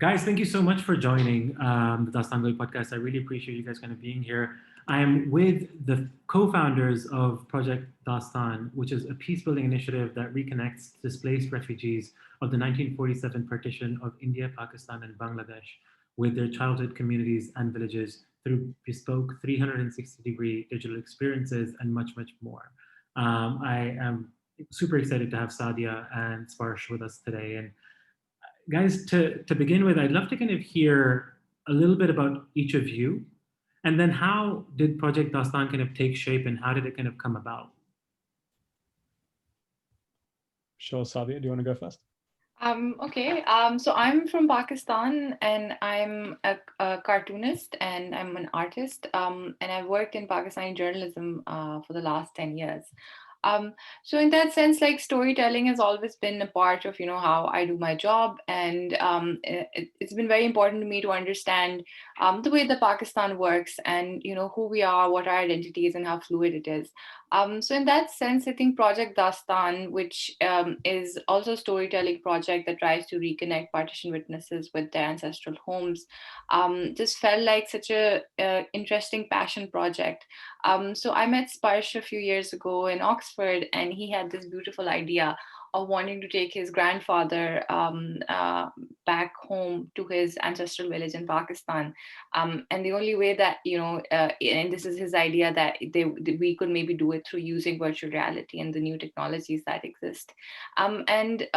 Guys, thank you so much for joining the Dastaangoi Podcast. I really appreciate you guys kind of being here. I'm with the co-founders of Project Dastaan, which is a peace-building initiative that reconnects displaced refugees of the 1947 partition of India, Pakistan, and Bangladesh with their childhood communities and villages through bespoke 360-degree digital experiences and much, much more. I am super excited to have Saadia and Sparsh with us today. And guys, to begin with, I'd love to kind of hear a little bit about each of you, and then how did Project Dastan kind of take shape, and how did it kind of come about? Sure, Saadia, do you want to go first? Okay. So I'm from Pakistan and I'm a cartoonist and I'm an artist. And I've worked in Pakistani journalism for the last 10 years. Um, so in that sense, like storytelling has always been a part of, how I do my job. And it's been very important to me to understand the way that Pakistan works and, who we are, what our identity is and how fluid it is. So in that sense, I think Project Dastan, which is also a storytelling project that tries to reconnect partition witnesses with their ancestral homes, just felt like such a interesting passion project. So I met Sparsh a few years ago in Oxford, and he had this beautiful idea of wanting to take his grandfather back home to his ancestral village in Pakistan. And the only way that, and this is his idea, that we could maybe do it through using virtual reality and the new technologies that exist. And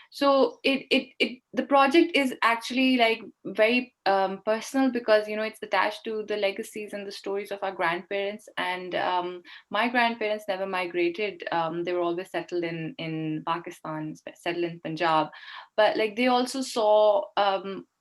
so the project is actually like very personal because, it's attached to the legacies and the stories of our grandparents. And my grandparents never migrated. They were always settled in Pakistan, settled in Punjab. But like they also saw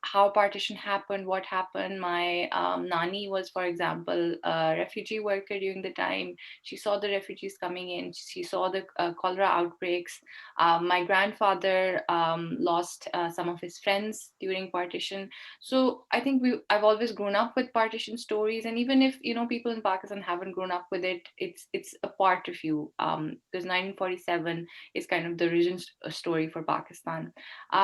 how partition happened, what happened. My nani was, for example, a refugee worker during the time. She saw the refugees coming in. She saw the cholera outbreaks. My grandfather lost some of his friends during partition. So I think I've always grown up with partition stories, and even if people in Pakistan haven't grown up with it, it's a part of you. Because 1947 is kind of the origin story for Pakistan.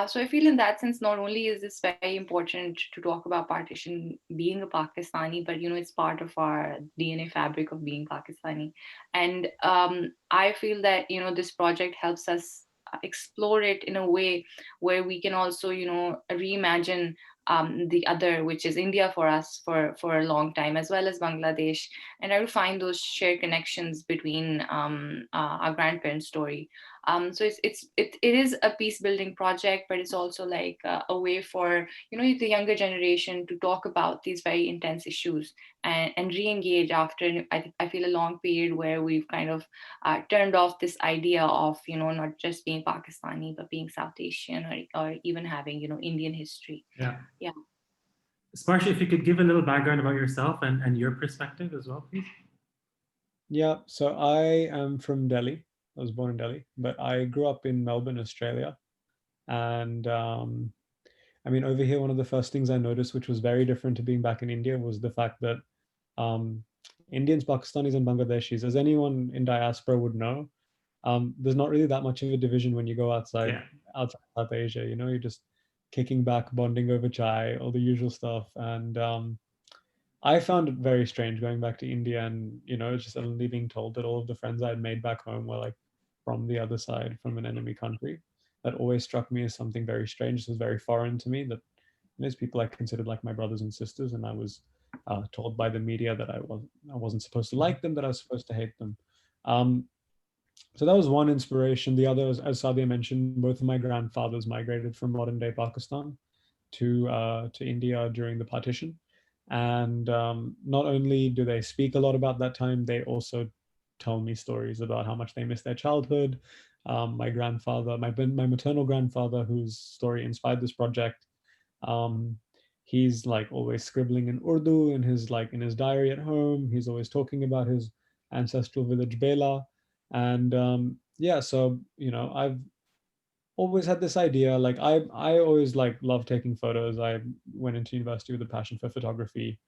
So I feel in that sense, not only is this very important to talk about partition being a Pakistani, but it's part of our DNA fabric of being Pakistani. And I feel that this project helps us explore it in a way where we can also reimagine the other, which is India for us for a long time, as well as Bangladesh, and I will find those shared connections between our grandparents' story. So it is a peace building project, but it's also like a way for the younger generation to talk about these very intense issues and re-engage after I feel a long period where we've kind of turned off this idea of not just being Pakistani but being South Asian, or even having Indian history. Yeah. Yeah. Sparsh, if you could give a little background about yourself and your perspective as well, please. Yeah, so I am from Delhi. I was born in Delhi, but I grew up in Melbourne, Australia. And I mean, over here, one of the first things I noticed, which was very different to being back in India, was the fact that um, Indians, Pakistanis, and Bangladeshis, as anyone in diaspora would know, there's not really that much of a division when you go Yeah. outside South Asia. You're just kicking back, bonding over chai, all the usual stuff. And I found it very strange going back to India and, just suddenly being told that all of the friends I had made back home were like from the other side, from an enemy country. That always struck me as something very strange. This was very foreign to me, that there's people I considered like my brothers and sisters, and I was told by the media that I wasn't supposed to like them, that I was supposed to hate them. Um, so that was one inspiration. The other, as Sadia mentioned, both of my grandfathers migrated from modern day Pakistan to India during the partition. And not only do they speak a lot about that time, they also tell me stories about how much they miss their childhood. My grandfather, my maternal grandfather, whose story inspired this project, um, he's like always scribbling in Urdu in his diary at home. He's always talking about his ancestral village Bela. And yeah, so I've always had this idea, like I always like love taking photos. I went into university with a passion for photography.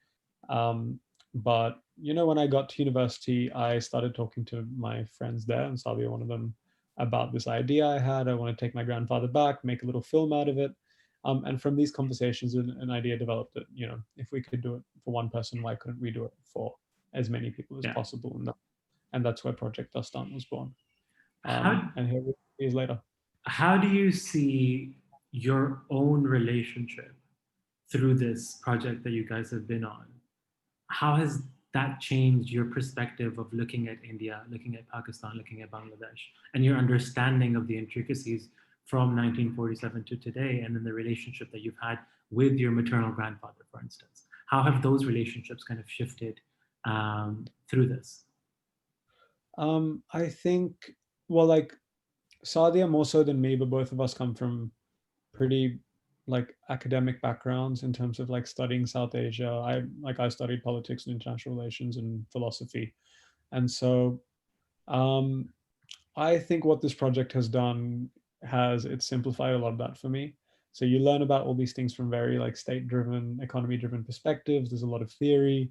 But when I got to university, I started talking to my friends there, and Saadia, one of them, about this idea I had. I want to take my grandfather back, make a little film out of it. And from these conversations, an idea developed that, you know, if we could do it for one person, why couldn't we do it for as many people as Yeah. possible? And that's where Project Dastaan was born. How And here we are years later. how do you see your own relationship through this project that you guys have been on? How has that changed your perspective of looking at India, looking at Pakistan, looking at Bangladesh, and your understanding of the intricacies from 1947 to today, and then the relationship that you've had with your maternal grandfather, for instance? How have those relationships kind of shifted through this? I think, well, like Saadia more so than me, but both of us come from pretty like academic backgrounds in terms of like studying South Asia. I studied politics and international relations and philosophy. And so I think what this project has done it's simplified a lot of that for me. So you learn about all these things from very like state-driven, economy-driven perspectives. There's a lot of theory,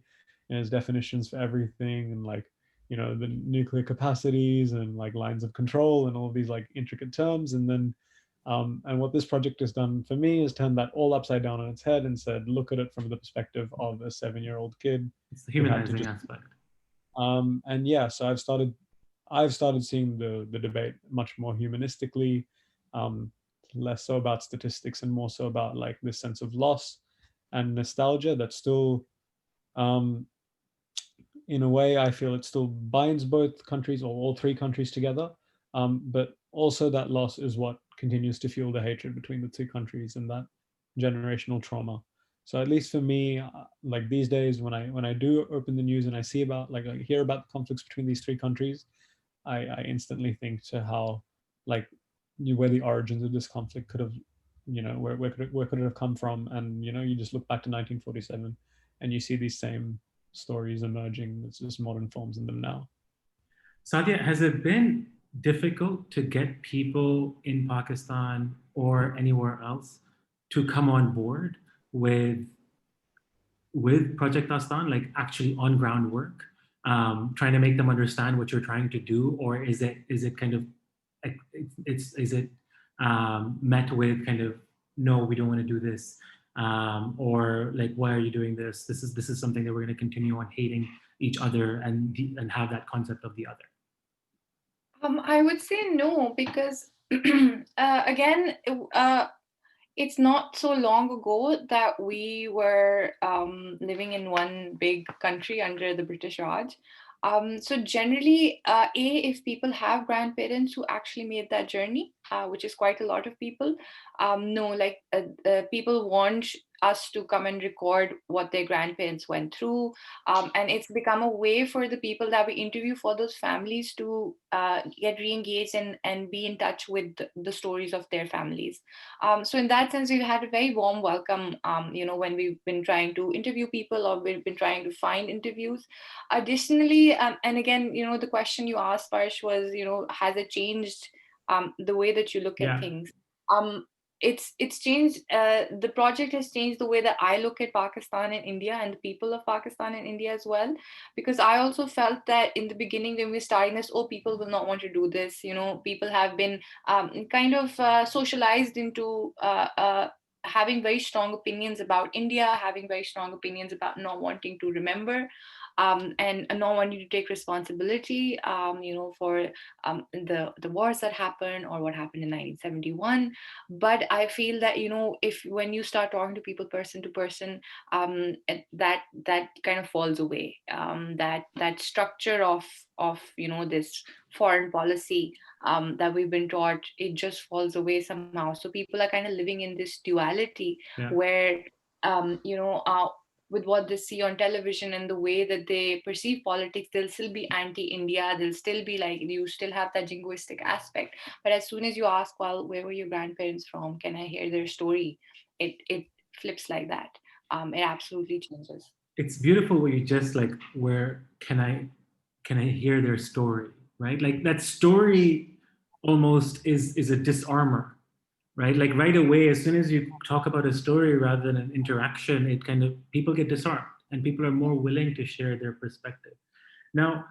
and there's definitions for everything, and like, you know, the nuclear capacities and like lines of control and all of these like intricate terms. And then and what this project has done for me is turned that all upside down on its head and said, look at it from the perspective of a 7-year-old kid. It's the humanizing aspect. And yeah, so I've started seeing the debate much more humanistically, less so about statistics and more so about like this sense of loss and nostalgia that still, in a way, I feel it still binds both countries or all three countries together. But also that loss is what continues to fuel the hatred between the two countries and that generational trauma. So at least for me, like these days, when I do open the news and I see about like I hear about the conflicts between these three countries, I instantly think to how like where the origins of this conflict could have, you know, where could it have come from? And you know, you just look back to 1947 and you see these same stories emerging. It's just modern forms in them now. Saadia, has it been difficult to get people in Pakistan or anywhere else to come on board with Project Dastaan, like actually on ground work, trying to make them understand what you're trying to do, or is it kind of is it met with kind of, no, we don't want to do this, or like, why are you doing this? This is something that we're going to continue on hating each other and have that concept of the other. I would say no, because again, it's not so long ago that we were living in one big country under the British Raj. So generally, if people have grandparents who actually made that journey, which is quite a lot of people, no, like people want us to come and record what their grandparents went through. And it's become a way for the people that we interview for those families to get re-engaged and be in touch with the stories of their families. So in that sense, we've had a very warm welcome, when we've been trying to interview people or we've been trying to find interviews. Additionally, and again, the question you asked, Sparsh, was, has it changed the way that you look at things? It's changed. The project has changed the way that I look at Pakistan and India and the people of Pakistan and India as well, because I also felt that in the beginning when we were starting this, people will not want to do this. People have been kind of socialized into having very strong opinions about India, having very strong opinions about not wanting to remember. And not wanting to take responsibility, for the wars that happened or what happened in 1971. But I feel that, if when you start talking to people person to person, that kind of falls away. That structure of this foreign policy that we've been taught, it just falls away somehow. So people are kind of living in this duality where with what they see on television and the way that they perceive politics, they'll still be anti-India. They'll still be like, you still have that jingoistic aspect. But as soon as you ask, well, where were your grandparents from? Can I hear their story? It flips like that. It absolutely changes. It's beautiful what you just like, where can I hear their story, right? Like that story almost is a disarmor. Right? Like right away, as soon as you talk about a story rather than an interaction, it kind of, people get disarmed and people are more willing to share their perspective. Now,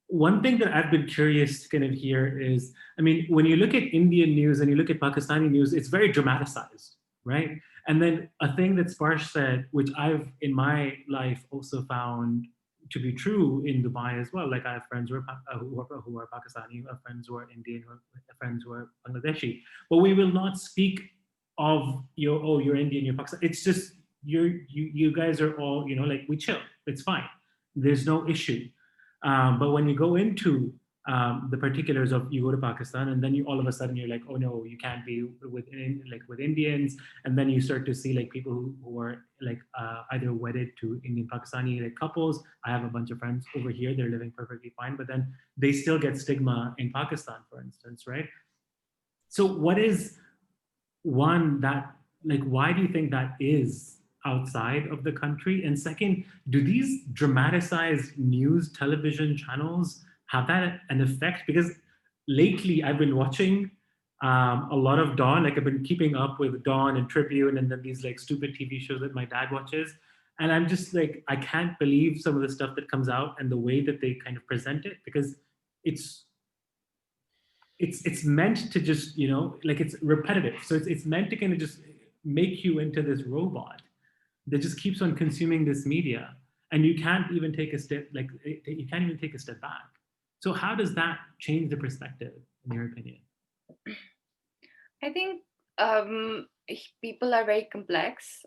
one thing that I've been curious to kind of hear is, I mean, when you look at Indian news and you look at Pakistani news, it's very dramatized, right? And then a thing that Sparsh said, which I've in my life also found to be true in Dubai as well. Like I have friends who are Pakistani, I have friends who are Indian, who have friends who are Bangladeshi, but we will not speak of you're Indian, you're Pakistani. It's just you guys are all, like we chill. It's fine. There's no issue. But when you go into the particulars of you go to Pakistan and then you all of a sudden you're like, oh no, you can't be with Indians, and then you start to see like people who are like either wedded to Indian Pakistani like couples. I have a bunch of friends over here; they're living perfectly fine, but then they still get stigma in Pakistan, for instance, right? So, what is one that like why do you think that is outside of the country? And second, do these dramatized news television channels have that an effect? Because lately I've been watching a lot of Dawn. Like I've been keeping up with Dawn and Tribune and then these like stupid TV shows that my dad watches, and I'm just like, I can't believe some of the stuff that comes out and the way that they kind of present it, because it's it's meant to just, like it's repetitive, so it's meant to kind of just make you into this robot that just keeps on consuming this media, and you can't even take a step, like you can't even take a step back. So how does that change the perspective, in your opinion? I think people are very complex.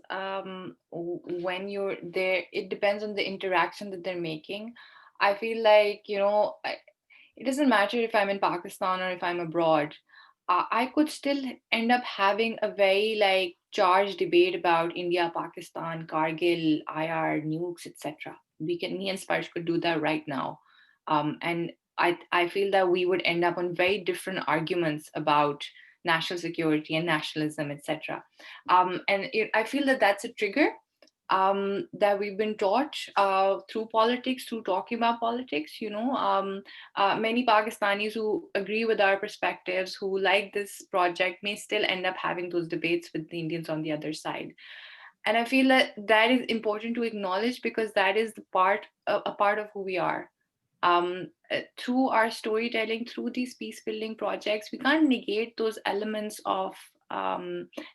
When you're there, it depends on the interaction that they're making. I feel like, it doesn't matter if I'm in Pakistan or if I'm abroad. I could still end up having a very like charged debate about India, Pakistan, Kargil, IR, nukes, etc. Me and Sparsh could do that right now, and I feel that we would end up on very different arguments about national security and nationalism, etc. I feel that that's a trigger that we've been taught through politics, through talking about politics. Many Pakistanis who agree with our perspectives, who like this project, may still end up having those debates with the Indians on the other side. And I feel that that is important to acknowledge, because that is a part of who we are. Through our storytelling, through these peace building projects, we can't negate those elements of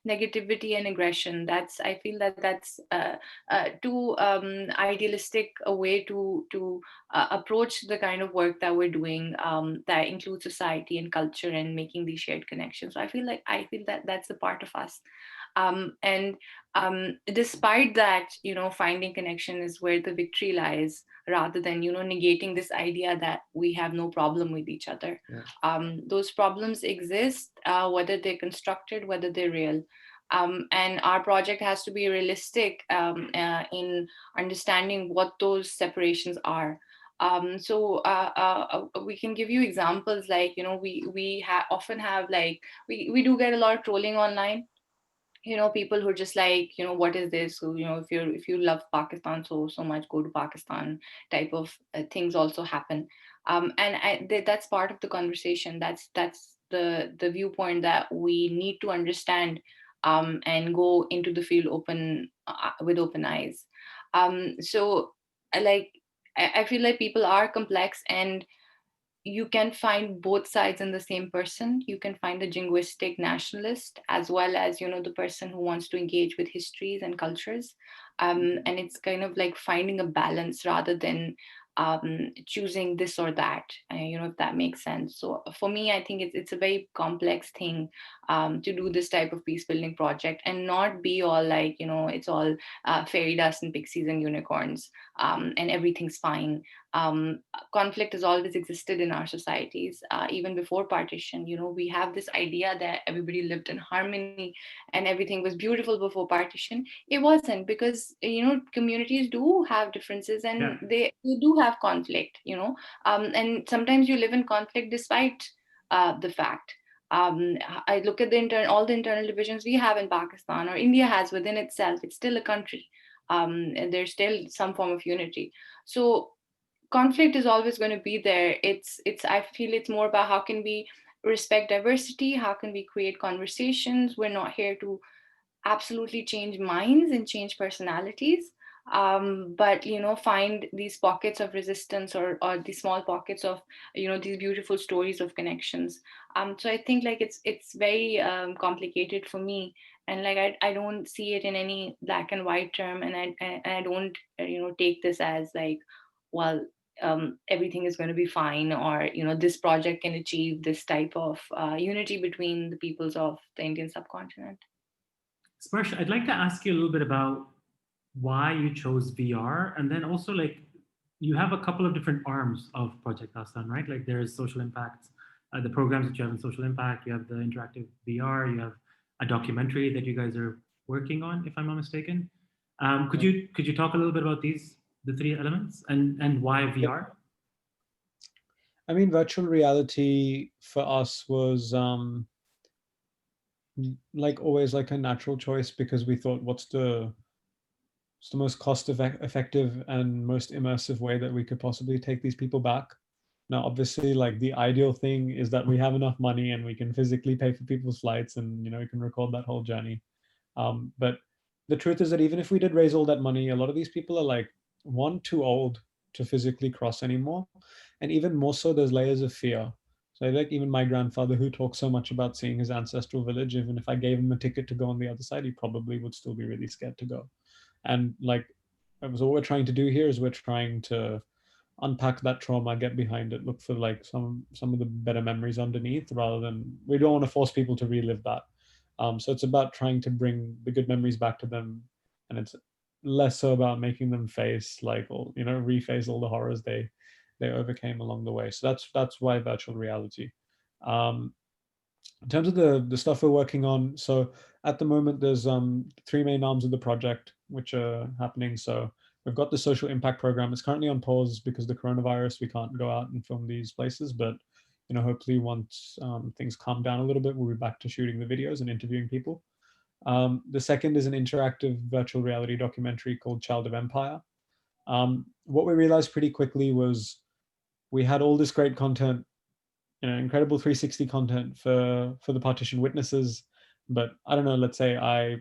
negativity and aggression. I feel that that's too idealistic a way to approach the kind of work that we're doing, that includes society and culture and making these shared connections. So I feel that that's a part of us. And despite that, finding connection is where the victory lies, rather than negating this idea that we have no problem with each other. Those problems exist, whether they're constructed, whether they're real. And our project has to be realistic in understanding what those separations are. We can give you examples, like often have, like, we do get a lot of trolling online. People who are just like, what is this? So, if you love Pakistan so much, go to Pakistan type of things also happen. That's part of the conversation. That's the viewpoint that we need to understand, and go into the field with open eyes. So like I feel like people are complex, and you can find both sides in the same person. You can find the jingoistic nationalist, as well as the person who wants to engage with histories and cultures. And it's kind of like finding a balance rather than choosing this or that, if that makes sense. So for me, I think it's a very complex thing to do this type of peace building project, and not be all like, it's all fairy dust and pixies and unicorns, and everything's fine. Conflict has always existed in our societies, even before partition. We have this idea that everybody lived in harmony and everything was beautiful before partition. It wasn't, because communities do have differences, and they do have conflict. And sometimes you live in conflict despite the fact. I look at all the internal divisions we have in Pakistan, or India has within itself. It's still a country, and there's still some form of unity. So conflict is always going to be there. I feel it's more about how can we respect diversity, how can we create conversations. We're not here to absolutely change minds and change personalities, but find these pockets of resistance, or these small pockets of these beautiful stories of connections. So I think like it's very complicated for me, And like I don't see it in any black and white term, and I don't take this as like, well, everything is going to be fine, or this project can achieve this type of unity between the peoples of the Indian subcontinent. Sparsh, I'd like to ask you a little bit about why you chose VR, and then also like you have a couple of different arms of Project Dastaan, right? Like there's social impact, the programs that you have in social impact. You have the interactive VR. You have a documentary that you guys are working on, if I'm not mistaken. Could you talk a little bit about the three elements, and why VR? I mean, virtual reality for us was like always like a natural choice, because we thought, what's the most cost effective and most immersive way that we could possibly take these people back. Now, obviously, like the ideal thing is that we have enough money and we can physically pay for people's flights, and we can record that whole journey. But the truth is that even if we did raise all that money, a lot of these people are like, one, too old to physically cross anymore, and even more so, there's layers of fear. So like even my grandfather, who talks so much about seeing his ancestral village, even if I gave him a ticket to go on the other side, he probably would still be really scared to go. And like, so what we're trying to do here is we're trying to unpack that trauma, get behind it, look for like some of the better memories underneath, rather than, we don't want to force people to relive that. So it's about trying to bring the good memories back to them, and it's less so about making them face like all, reface all the horrors they overcame along the way. So that's why virtual reality. In terms of the stuff we're working on, so at the moment there's three main arms of the project which are happening. So we've got the social impact program. It's currently on pause because of the coronavirus. We can't go out and film these places, but hopefully once things calm down a little bit, we'll be back to shooting the videos and interviewing people. The second is an interactive virtual reality documentary called Child of Empire. What we realized pretty quickly was we had all this great content, incredible 360 content for the Partition witnesses, but I don't know, let's say I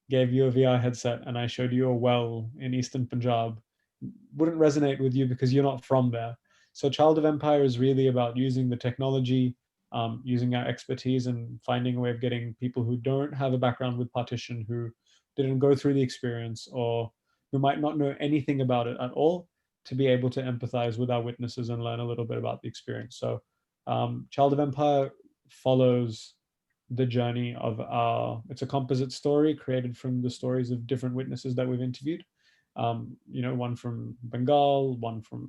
gave you a VR headset and I showed you a well in Eastern Punjab, wouldn't resonate with you because you're not from there. So Child of Empire is really about using the technology, using our expertise, and finding a way of getting people who don't have a background with Partition, who didn't go through the experience, or who might not know anything about it at all, to be able to empathize with our witnesses and learn a little bit about the experience. So Child of Empire follows the journey of it's a composite story created from the stories of different witnesses that we've interviewed. One from Bengal, one from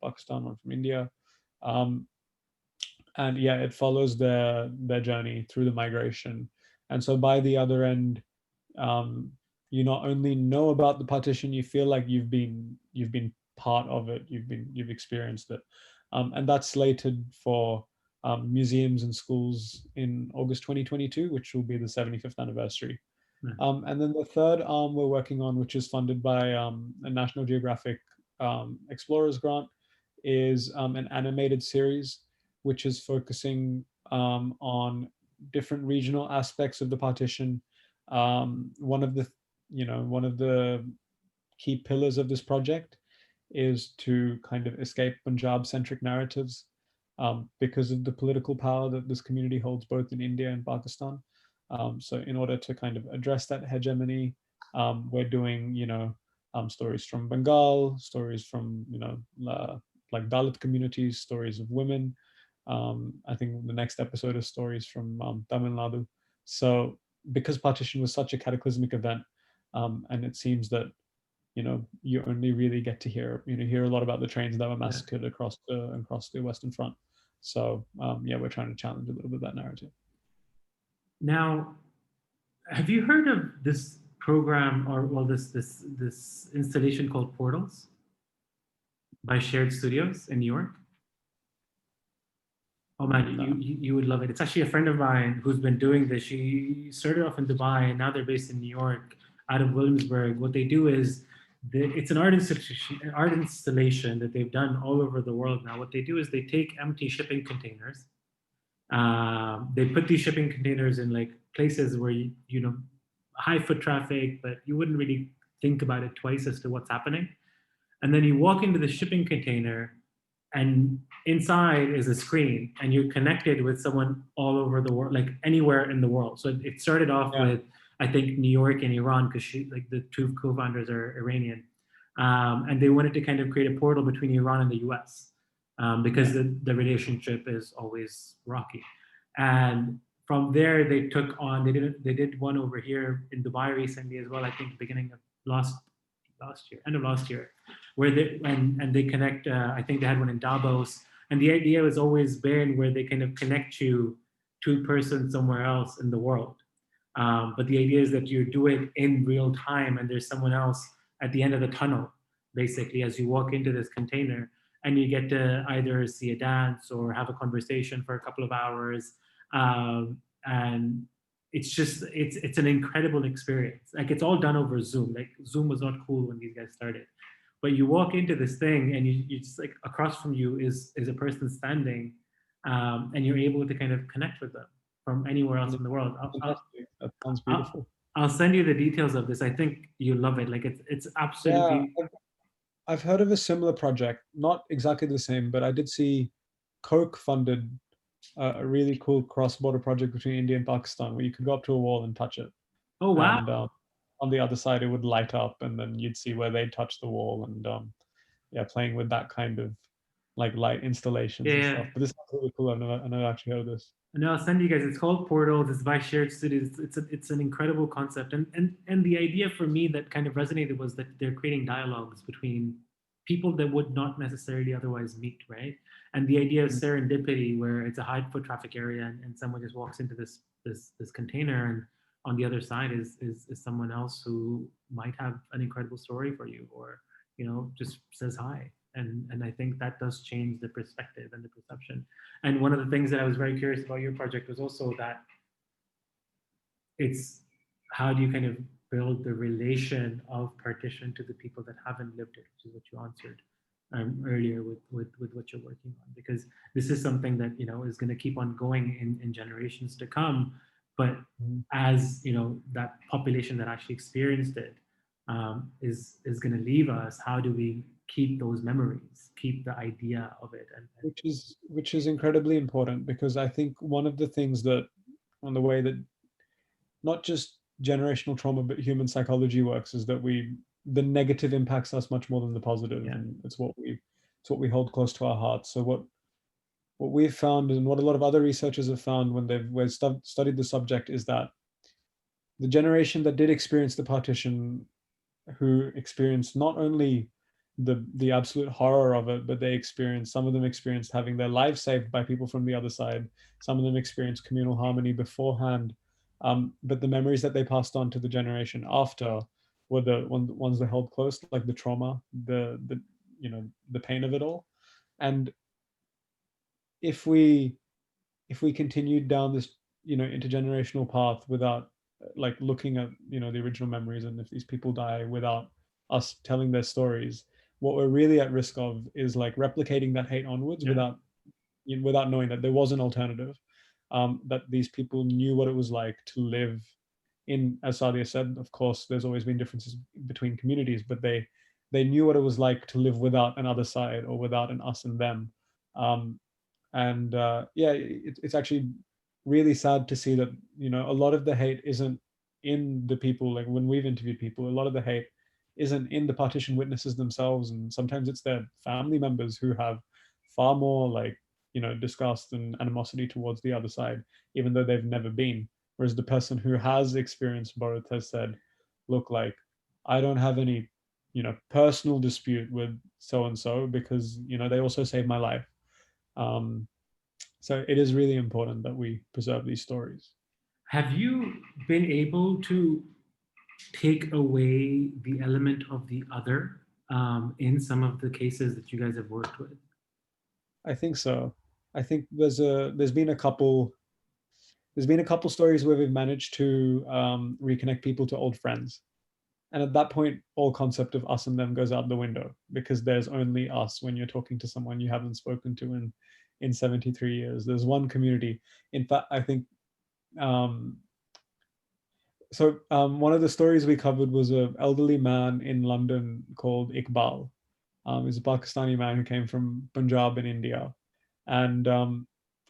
Pakistan, one from India. And yeah, it follows their journey through the migration. And so by the other end, you not only know about the partition, you feel like you've been part of it, you've experienced it. And that's slated for museums and schools in August 2022, which will be the 75th anniversary. And then the third arm we're working on, which is funded by a National Geographic Explorers grant, is an animated series which is focusing on different regional aspects of the partition. One of the key pillars of this project is to kind of escape Punjab-centric narratives because of the political power that this community holds both in India and Pakistan. So in order to kind of address that hegemony, we're doing, stories from Bengal, stories from, like Dalit communities, stories of women. I think the next episode is stories from Tamil Nadu. So because partition was such a cataclysmic event, and it seems that, you only really get to hear a lot about the trains that were massacred across the Western Front. So yeah, we're trying to challenge a little bit that narrative. Now, have you heard of this program, or well, this installation called Portals by Shared Studios in New York? Oh man, No. you would love it. It's actually a friend of mine who's been doing this. She started off in Dubai, and now they're based in New York, out of Williamsburg. What they do is, it's an art installation that they've done all over the world now. What they do is they take empty shipping containers. They put these shipping containers in like places where high foot traffic, but you wouldn't really think about it twice as to what's happening. And then you walk into the shipping container, and inside is a screen, and you're connected with someone all over the world, like anywhere in the world. So it started off with I think New York and Iran, because like the two co-founders are Iranian, and they wanted to kind of create a portal between Iran and the U.S. Because the relationship is always rocky, and from there they took on they did one over here in Dubai recently as well. I think beginning of end of last year, where they and they connect. I think they had one in Davos, and the idea was always been where they kind of connect you to a person somewhere else in the world. But the idea is that you do it in real time, and there's someone else at the end of the tunnel, basically, as you walk into this container, and you get to either see a dance or have a conversation for a couple of hours, and it's an incredible experience. Like it's all done over Zoom. Like Zoom was not cool when these guys started, but you walk into this thing, and you just like across from you is a person standing, and you're able to kind of connect with them from anywhere else in the world. That sounds beautiful. I'll send you the details of this. I think you'll love it. Like it's absolutely. Yeah, I've heard of a similar project, not exactly the same, but I did see Coke funded a really cool cross-border project between India and Pakistan where you could go up to a wall and touch it. Oh wow! And on the other side, it would light up, and then you'd see where they touch the wall, and yeah, playing with that kind of like light installations and stuff. But this is really cool. I've never actually heard of this. No, I'll send you guys. It's called Portals. It's by Shared Studios. It's an incredible concept, and the idea for me that kind of resonated was that they're creating dialogues between people that would not necessarily otherwise meet, right? And the idea of serendipity, where it's a high foot traffic area, and someone just walks into this container, and on the other side is someone else who might have an incredible story for you, or just says hi. And I think that does change the perspective and the perception. And one of the things that I was very curious about your project was also that it's how do you kind of build the relation of partition to the people that haven't lived it, which is what you answered earlier with what you're working on, because this is something that is going to keep on going in generations to come. But as that population that actually experienced it is going to leave us, how do we keep those memories, keep the idea of it? And which is incredibly important, because I think one of the things that, on the way that not just generational trauma but human psychology works, is that the negative impacts us much more than the positive. And it's what we hold close to our hearts. So what we've found, and what a lot of other researchers have found when they've studied the subject, is that the generation that did experience the partition, who experienced not only the absolute horror of it, but some of them experienced having their lives saved by people from the other side. Some of them experienced communal harmony beforehand. But the memories that they passed on to the generation after were the ones that held close, like the trauma, the pain of it all. And if we continued down this intergenerational path without like looking at the original memories, and if these people die without us telling their stories, what we're really at risk of is like replicating that hate onwards without knowing that there was an alternative, that these people knew what it was like to live in, as Saadia said, of course there's always been differences between communities, but they knew what it was like to live without an other side, or without an us and them. It's actually really sad to see that a lot of the hate isn't in the people. Like when we've interviewed people, a lot of the hate isn't in the partition witnesses themselves, and sometimes it's their family members who have far more like disgust and animosity towards the other side, even though they've never been. Whereas the person who has experienced both has said, look, like I don't have any personal dispute with so and so, because they also saved my life. So it is really important that we preserve these stories. Have you been able to take away the element of the other in some of the cases that you guys have worked with? I think so. I think there's been a couple stories where we've managed to reconnect people to old friends. And at that point, all concept of us and them goes out the window, because there's only us when you're talking to someone you haven't spoken to in 73 years. There's one community. In fact, I think one of the stories we covered was an elderly man in London called Iqbal. He's a Pakistani man who came from Punjab in India. And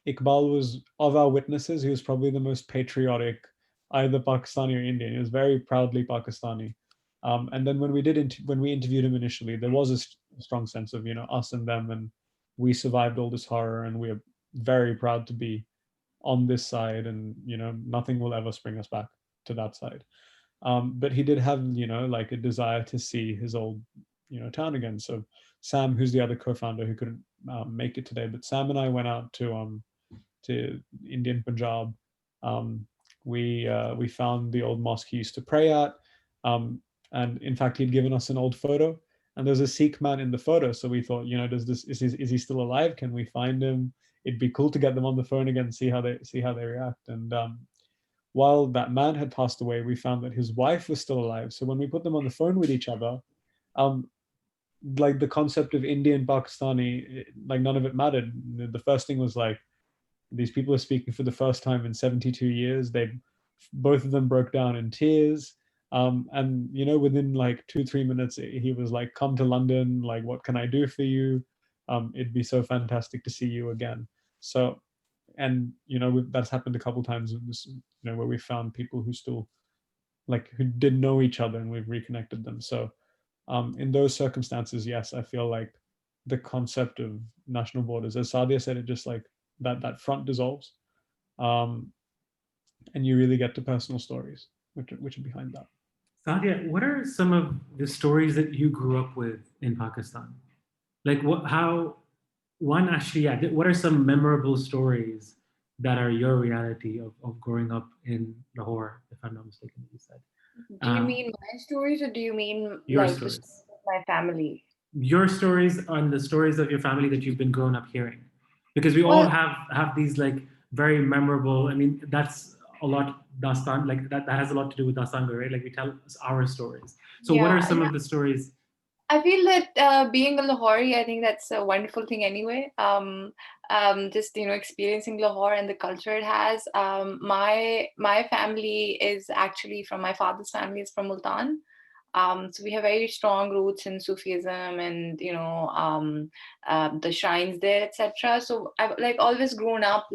Iqbal was, of our witnesses, he was probably the most patriotic, either Pakistani or Indian. He was very proudly Pakistani. And then when we interviewed him initially, there was a strong sense of, us and them, and we survived all this horror, and we're very proud to be on this side, and nothing will ever spring us back to that side. But he did have, like a desire to see his old, town again. So Sam, who's the other co-founder who couldn't make it today, but Sam and I went out to Indian Punjab. Um, we found the old mosque he used to pray at, and in fact he'd given us an old photo, and there's a Sikh man in the photo. So we thought, is he still alive? Can we find him? It'd be cool to get them on the phone again, see how they react. And while that man had passed away, we found that his wife was still alive. So when we put them on the phone with each other, like the concept of Indian Pakistani, like none of it mattered. The first thing was like, these people are speaking for the first time in 72 years. Both of them broke down in tears. And within like 2-3 minutes, he was like, "Come to London. Like, what can I do for you? It'd be so fantastic to see you again." So, and that's happened a couple times. Where we found people who still who didn't know each other, and we've reconnected them. So, in those circumstances, yes, I feel like the concept of national borders, as Saadia said, it just like that front dissolves, and you really get to personal stories which are behind that. Saadia, what are some of the stories that you grew up with in Pakistan? Like what are some memorable stories that are your reality of growing up in Lahore, if I'm not mistaken, you said? Do you mean my stories, or do you mean your like stories. the stories of my family? Your stories and the stories of your family that you've been grown up hearing, because we all have these like very memorable. I mean, that's a lot Dastaan, like that has a lot to do with Dastaangoi, right? Like we tell our stories. So what are some of the stories? I feel that being a Lahori, I think that's a wonderful thing anyway. Just experiencing Lahore and the culture it has. My family is actually from my father's family is from Multan. So we have very strong roots in Sufism and the shrines there, etc. So I've like always grown up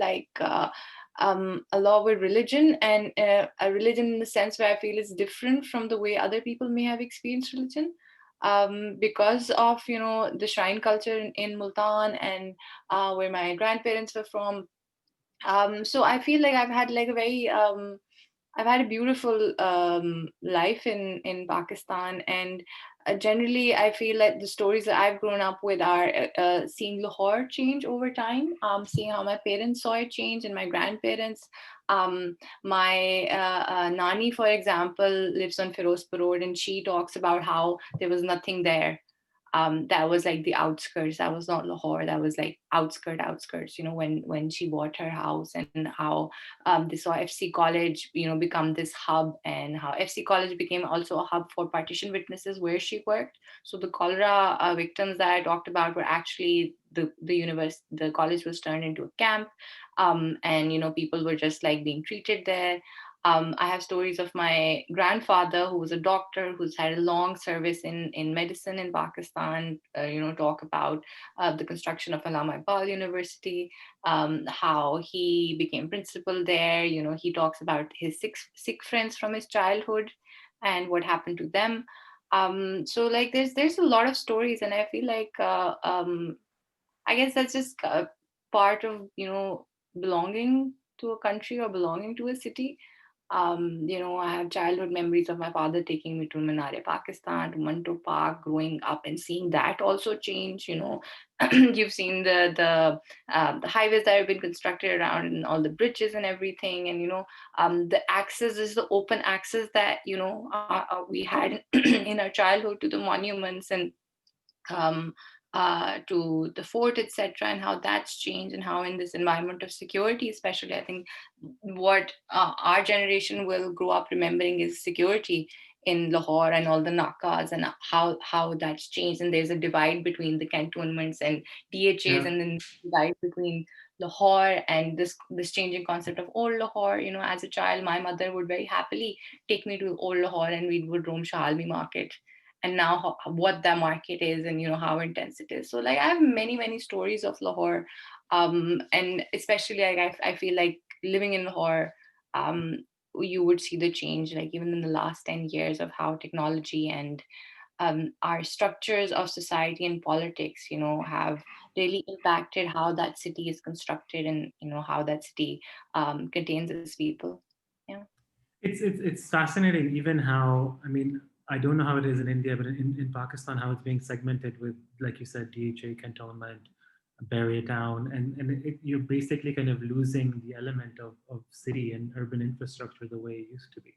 a lot with religion, and a religion in the sense where I feel is different from the way other people may have experienced religion, because of the shrine culture in Multan and where my grandparents were from. So I feel like I've had a beautiful life in Pakistan, and generally, I feel like the stories that I've grown up with are seeing Lahore change over time, seeing how my parents saw it change, and my grandparents. My Nani, for example, lives on Firozpur Road, and she talks about how there was nothing there. That was like the outskirts. That was not Lahore. That was like outskirts. When she bought her house, and how they saw FC College, become this hub, and how FC College became also a hub for partition witnesses where she worked. So the cholera victims that I talked about were actually the college was turned into a camp, and people were just like being treated there. I have stories of my grandfather, who was a doctor, who's had a long service in medicine in Pakistan, talk about the construction of Allama Iqbal University, how he became principal there. He talks about his Sikh friends from his childhood and what happened to them. So like there's a lot of stories, and I feel like I guess that's just a part of belonging to a country or belonging to a city. I have childhood memories of my father taking me to Minare, Pakistan, to Manto Park, growing up and seeing that also change. You've seen the highways that have been constructed around, and all the bridges and everything, and the access is the open access that we had in our childhood to the monuments and um, to the fort, etc., and how that's changed, and how in this environment of security, especially, I think what our generation will grow up remembering is security in Lahore and all the nakas, and how that's changed. And there's a divide between the cantonments and DHAs, and then divide between Lahore and this changing concept of old Lahore. As a child, my mother would very happily take me to old Lahore, and we would roam Shahalmi market, and now what the market is, and how intense it is. So like I have many stories of Lahore, and especially like I feel like living in Lahore, you would see the change, like even in the last 10 years, of how technology and our structures of society and politics, have really impacted how that city is constructed, and how that city contains its people. Yeah. It's fascinating, even how, I mean, I don't know how it is in India, but in Pakistan, how it's being segmented with, like you said, DHA, cantonment, bury it down, and you're basically kind of losing the element of city and urban infrastructure the way it used to be,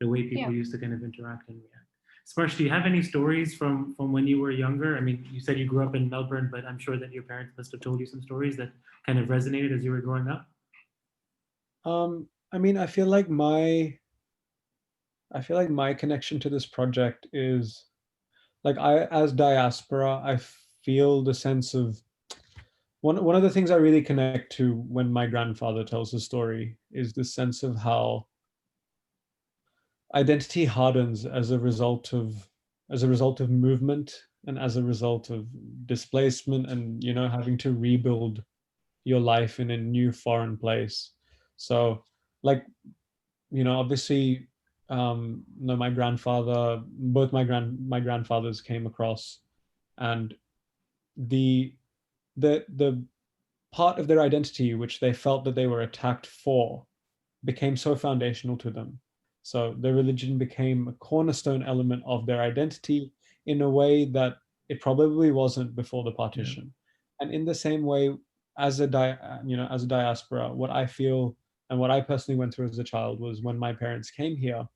the way people Yeah. used to kind of interact and react. Sparsh, do you have any stories from when you were younger? I mean, you said you grew up in Melbourne, but I'm sure that your parents must have told you some stories that kind of resonated as you were growing up. I mean, I feel like my connection to this project is like as diaspora, I feel the sense of one of the things I really connect to when my grandfather tells the story is the sense of how identity hardens as a result of movement and as a result of displacement and having to rebuild your life in a new foreign place. So like obviously no, my grandfather, both my grandfathers came across, and the the part of their identity which they felt that they were attacked for became so foundational to them. So their religion became a cornerstone element of their identity in a way that it probably wasn't before the partition. And in the same way, as as a diaspora, what I feel and what I personally went through as a child was when my parents came here,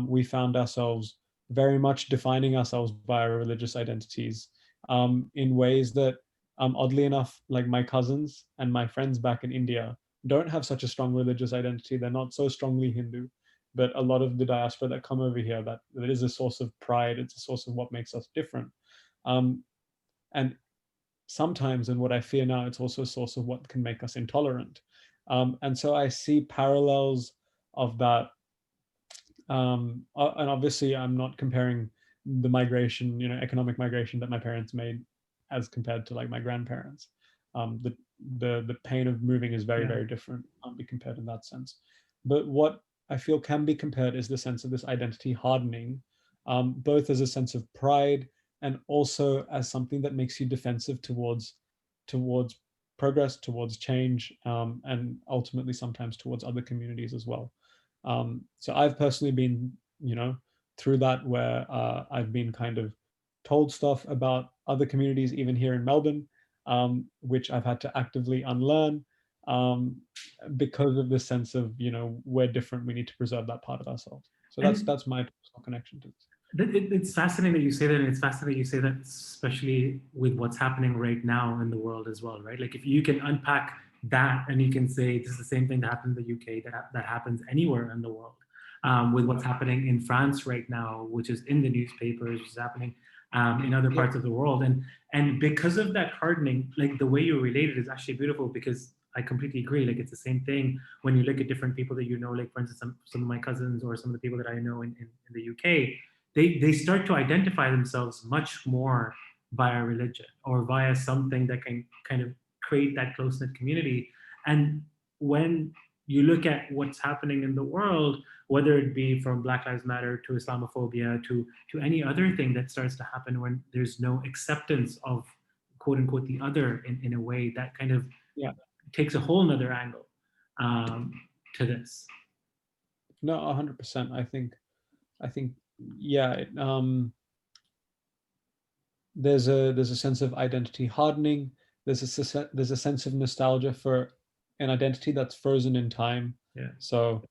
we found ourselves very much defining ourselves by our religious identities in ways that, oddly enough, like my cousins and my friends back in India don't have such a strong religious identity. They're not so strongly Hindu, but a lot of the diaspora that come over here, that is a source of pride. It's a source of what makes us different. Um, and sometimes, and what I fear now, it's also a source of what can make us intolerant. And so I see parallels of that. And obviously, I'm not comparing the migration, economic migration that my parents made as compared to like my grandparents. The pain of moving is very, very different. Can't be compared in that sense. But what I feel can be compared is the sense of this identity hardening, both as a sense of pride and also as something that makes you defensive towards progress, towards change, and ultimately sometimes towards other communities as well. So I've personally been, through that, where I've been kind of told stuff about other communities, even here in Melbourne, which I've had to actively unlearn um, because of this sense of, we're different. We need to preserve that part of ourselves. So that's my personal connection to this. It's fascinating that you say that, and it's fascinating you say that, especially with what's happening right now in the world as well, right? Like if you can unpack that and you can say this is the same thing that happened in the UK that happens anywhere in the world, with what's happening in France right now, which is in the newspapers, which is happening in other parts of the world, and because of that hardening, like the way you relate it is actually beautiful, because I completely agree. Like it's the same thing when you look at different people that like for instance, some of my cousins or some of the people that I know in the UK, they start to identify themselves much more via religion or via something that can kind of create that close-knit community. And when you look at what's happening in the world, whether it be from Black Lives Matter to Islamophobia to any other thing that starts to happen when there's no acceptance of quote unquote the other in a way that kind of takes a whole nother angle to this. No, 100%. I think, yeah. There's a sense of identity hardening. There's a sense of nostalgia for an identity that's frozen in time. So,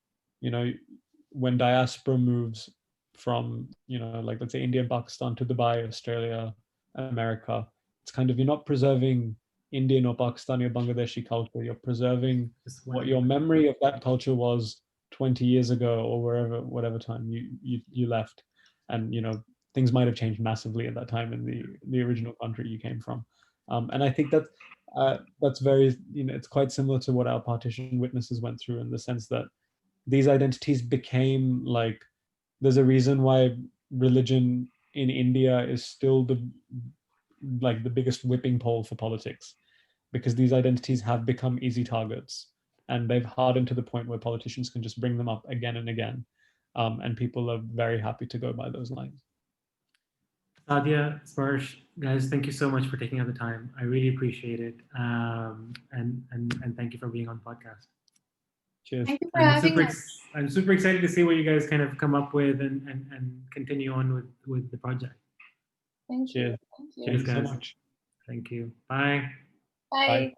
when diaspora moves from, like let's say India and Pakistan to Dubai, Australia, America, it's kind of, you're not preserving Indian or Pakistani or Bangladeshi culture. You're preserving what your memory of that culture was 20 years ago or whatever time you left. And things might have changed massively at that time in the original country you came from. And I think that's very, it's quite similar to what our partition witnesses went through, in the sense that these identities became like, there's a reason why religion in India is still the biggest whipping pole for politics, because these identities have become easy targets. and they've hardened to the point where politicians can just bring them up again and again, and people are very happy to go by those lines. Saadia, Sparsh, guys, thank you so much for taking out the time. I really appreciate it, and thank you for being on the podcast. Cheers. Thank you for having us. I'm super excited to see what you guys kind of come up with and continue on with the project. Thank you. Cheers. Thank you. Thank you so guys. much. Thank you. Bye. Bye. Bye.